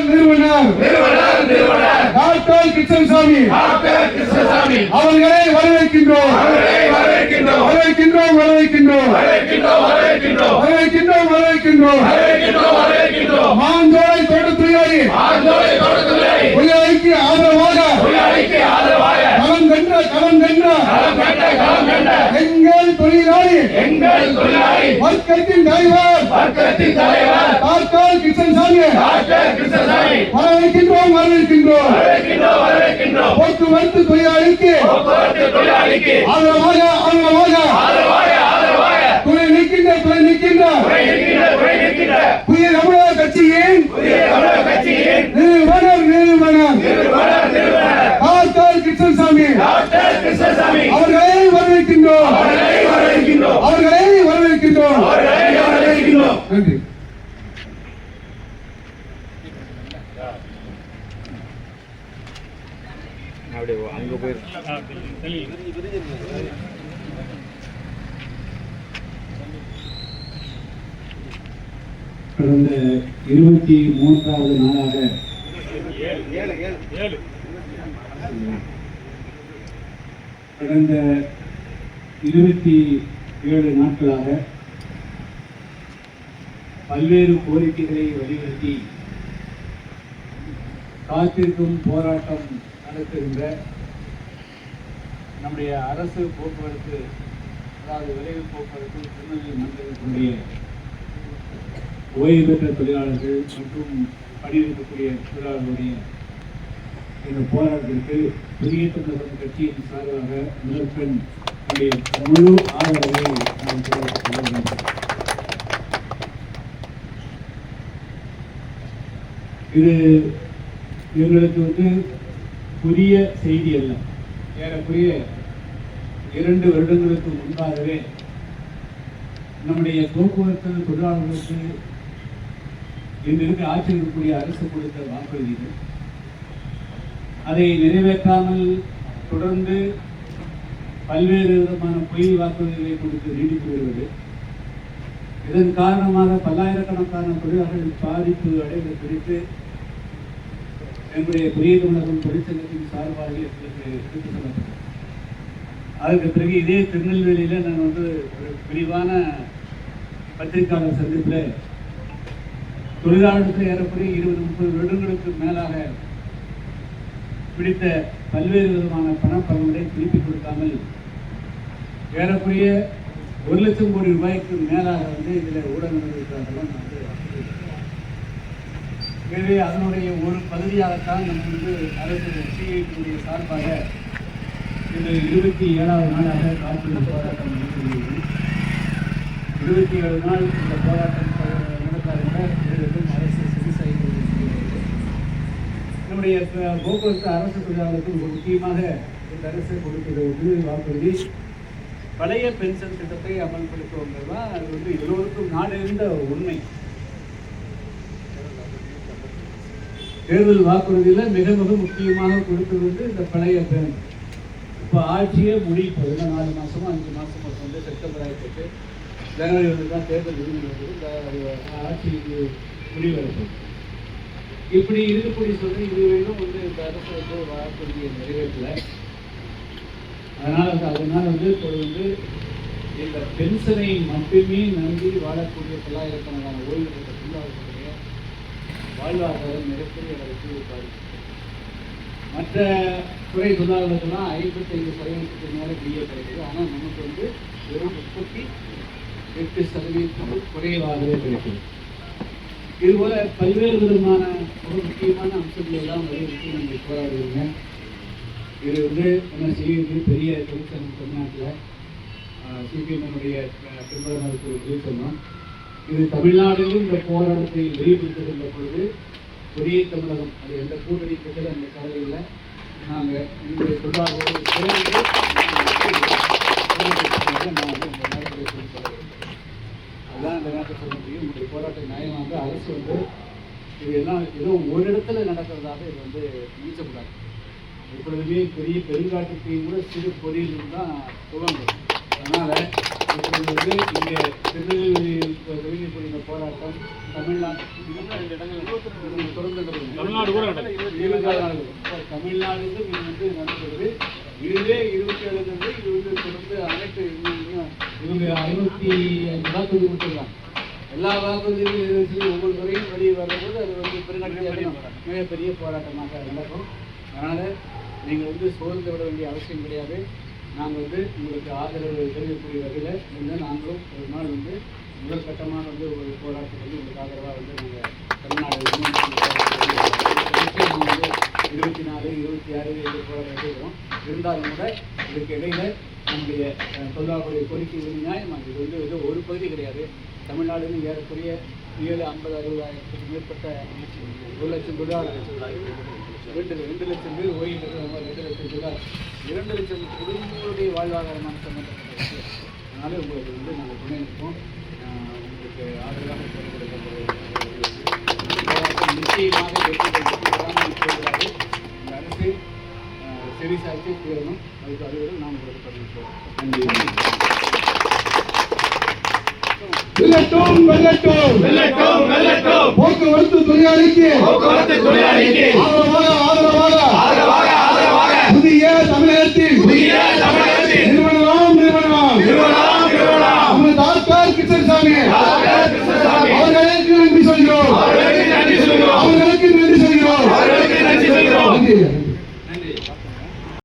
நிறுவனர் டாக்டர் கிருஷ்ணசாமி அவர்களை வரவேற்கின்றோம். மாஞ்சோலை தோட்டத்துறையாளி தொழிலாளிக்கு ஆதரவாக களம் கண்ட எங்கள் தொழிலாளி வர்க்கத்தின் தலைவர் டாக்டர் கிருஷ்ணசாமி வரவேற்கின்றோம். போக்குவரத்து தொழிலாளிக்கு ஆதரவாக துணை நிற்கின்ற புதிய தமிழக கட்சியின் நிறுவனர் டாக்டர் கிருஷ்ணசாமி அவர்களை வரவேற்கின்றோம். நன்றி. கடந்த 23வது நாளாக கடந்த 27 நாட்களாக பல்வேறு கோரிக்கைகளை வலியுறுத்தி காத்திருக்கும் போராட்டம் நடத்துகின்ற நம்முடைய அரசு போக்குவரத்து, அதாவது விரைவு போக்குவரத்து திருநெல்வேலி மண்டலத்தினுடைய ஓய்வு பெற்ற தொழிலாளர்கள் மற்றும் பணியிருக்கக்கூடிய தொழிலாளர்களுடைய இந்த போராட்டத்திற்கு புதிய தமிழகம் கட்சியின் சார்பாக முதற்கண் நம்முடைய முழு ஆதரவை நாம் தெரிவித்துக் கொள்ள வேண்டும். இது எங்களுக்கு புதிய செய்தி அல்ல. ஏறக்குறைய 2 வருடங்களுக்கு முன்பாகவே நம்முடைய போக்குவரத்து தொழிலாளர்களுக்கு இன்றைக்கு ஆட்சி இருக்கக்கூடிய அரசு கொடுத்த வாக்குறுதிகள் அதை நிறைவேற்றாமல் தொடர்ந்து பல்வேறு விதமான பொய் வாக்குறுதிகளை கொடுத்து நீடித்து வருவது, இதன் காரணமாக பல்லாயிரக்கணக்கான தொழிலாளர்கள் பாதிப்பு அடைவது குறித்து என்னுடைய புதிய தமிழகம் தொழிற்சங்கத்தின் சார்பாக எங்களுக்கு எடுத்துச் சொல்லப்பட்டது. அதற்கு பிறகு இதே திருநெல்வேலியில் நான் ஒரு விரிவான பத்திரிகையாளர் சந்திப்பில் தொழிலாளர்களுக்கு ஏறக்குறைய 20-30 வருடங்களுக்கு மேலாக பிடித்த பல்வேறு விதமான பணப்பலன்களை திருப்பிக் கொடுக்காமல் ஏறக்குறைய 1 லட்சம் கோடி ரூபாய்க்கு மேலாக இதில் ஊடகங்களுக்காக எனவே அதனுடைய ஒரு பகுதியாகத்தான் நம்ம அரசு சிஐடியுடைய சார்பாக இந்த 27வது நாளாக காத்திருப்பு போராட்டம் நடத்துகிறது. 27 நாள் இந்த போராட்டம் நடத்தாத அரசு சிகிச்சை நம்முடைய போக்குவரத்து அரசு தொழிலாளர்களுக்கு ஒரு முக்கியமாக இந்த அரசு கொடுக்கிறது வாக்குறுதி பழைய பென்ஷன் திட்டத்தை அமல்படுத்துவது தான். அது எல்லோருக்கும் நாடறிந்த உண்மை. தேர்தல் வாக்குறுதியில் மிக முக்கியமாக கொடுத்தது இந்த பழைய பெண். இப்போ ஆட்சியே முடிப்பது 4 மாதமோ 5 மாதமோ செப்டம்பர் ஆகிட்டு ஜனவரி தான் தேர்தல் விதிமுறை ஆட்சிக்கு முடிவெடுப்பது. இப்படி இருக்கக்கூடிய சொல்லி இது வேணும் இந்த அரசு வாக்குறுதியை நிறைவேற்றல. அதனால் இப்பொழுது இந்த பென்ஷனை மட்டுமே நம்பி வாழக்கூடிய பல்லாயிரக்கணக்கான ஓய்வு பெற்ற தொழிலாளர்களுடைய வாழ்வாதாரம் மிகப்பெரிய அளவுக்கு பாதிக்கும். மற்ற துறை தொழிலாளர்களுக்கெல்லாம் 55% மேலே பிஏ கிடைக்குது. ஆனால் நமக்கு வெறும் 38% குறைவாகவே கிடைக்குது. இதுபோல பல்வேறு விதமான ஒரு முக்கியமான அம்சங்கள் எல்லாம் வலியுறுத்தி நம்ம போராடுவீங்க. இது என்ன செய்யுது, பெரிய தொழிற்சங்கம் தமிழ்நாட்டில் சிபிஎம்னுடைய பின்பற்றக்கூடிய தொழிற்சங்கம். இது தமிழ்நாட்டிலும் இந்த போராட்டத்தை விரிவுபடுத்துகின்ற பொழுது புதிய தமிழகம் அது எந்த கூட்டணி திட்டத்தில் அந்த கவலை இல்லை. நாங்கள் இந்த தொழிலாளர்களோடு சேர்ந்து அதுதான் இந்த நேரத்தில் சொல்ல முடியும். உங்களுடைய போராட்டம் நியாயமாக அரசு இது எல்லாம் ஏதோ ஒரு இடத்துல நடக்கிறதாக இது நீச்சக்கூடாது. எப்பொழுதுமே பெரிய பெருங்காட்டுத்தையும் கூட சிறு பொறியிலும் தான் துவங்கும். அதனால் இப்பொழுது வந்து இங்கே திருநெல்வேலி தொடங்கக்கூடிய இந்த போராட்டம் தமிழ்நாடு தமிழ்நாடு வந்து நடக்கிறது. இதுவே 27 இது வந்து தொடர்ந்து அனைத்து இவங்க 505 வாக்குறுதி கொடுத்துருக்காங்க. எல்லா வாக்குறுதியும் ஒவ்வொரு முறையும் வெளியே வரும்போது அது வந்து மிகப்பெரிய போராட்டமாக நடக்கும். அதனால் நீங்கள் வந்து சோர்ந்து விட வேண்டிய அவசியம் கிடையாது. நாங்கள் வந்து உங்களுக்கு ஆதரவு தெரிவிக்கக்கூடிய வகையில் வந்து நாங்களும் ஒரு நாள் வந்து முதல் கட்டமாக வந்து ஒரு போராட்டம் வந்து உங்களுக்கு ஆதரவாக வந்து நாங்கள் தமிழ்நாடு வந்து 24, 26 இந்த போராட்டம் செய்கிறோம். இருந்தாலும் கூட இதுக்கு இடையில நம்முடைய தொழிலாளர்களுடைய கோரிக்கை வந்து நியாயமாக இது வந்து ஒரு பகுதி கிடையாது. தமிழ்நாடுன்னு ஏறக்குறைய 50,000-60,000 மேற்பட்ட 1 லட்சம் தொழிலாளர்கள் 2 லட்சம் பேர் ஓய்வு பெற்றவங்க 2 லட்சம் தொழிலாளர் 2 லட்சம் குடும்பங்களுடைய வாழ்வாதாரமான சம்பந்தப்பட்ட. அதனால உங்களுக்கு வந்து நாங்கள் துணை நிற்போம். உங்களுக்கு ஆதரவாக நிச்சயமாக வெற்றி இந்த அரசு செவிசாய்ச்சி தீரணும். அதுக்கு அதுவரை நாம் உங்களுக்கு பதிவிப்போம். நன்றி. வெல்லட்டும் வெல்லட்டும் வெல்லட்டும் வெல்லட்டும் போக்குவரத்து தொழிலாளிக்கு